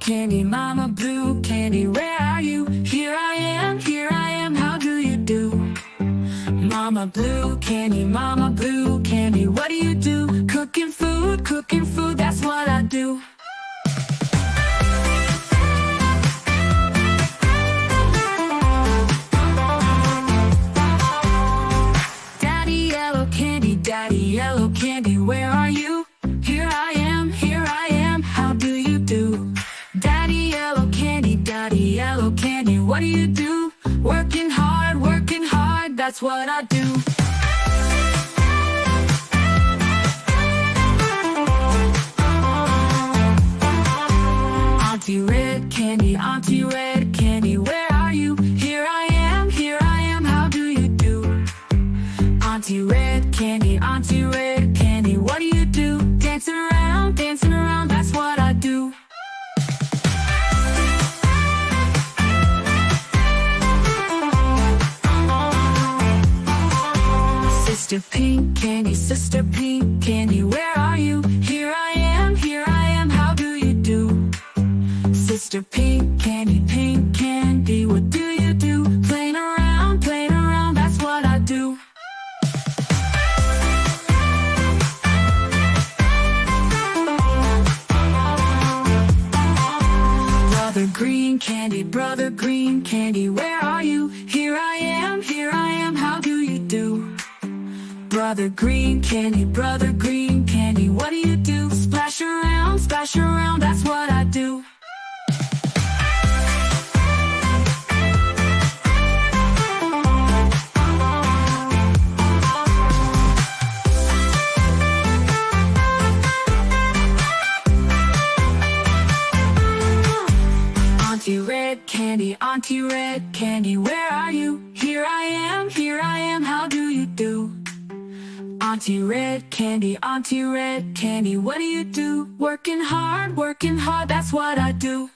candy, mama blue candy, where are you? Here I am, how do you do? Mama blue candy, what do you do? Cooking food, that's what I do. Daddy yellow candy, where are you? Here I am, how do you do? Daddy yellow candy, what do you do? Working hard, that's what I do. Aunty red candy, where are you? Here I am, how do you do? Aunty red candy, what do you do? Dancing around, that's what I do. Sister pink candy, where are you? Here I am, how do you do? Sister pink candy, what do you do? Playing around, that's what I do. Brother green candy, where are you? Here I am, how do you do? Brother green candy, what do you do? Splash around, that's what I do. Aunty red candy, where are you? Here I am, how do you do? Aunty red candy, what do you do? Working hard, that's what I do.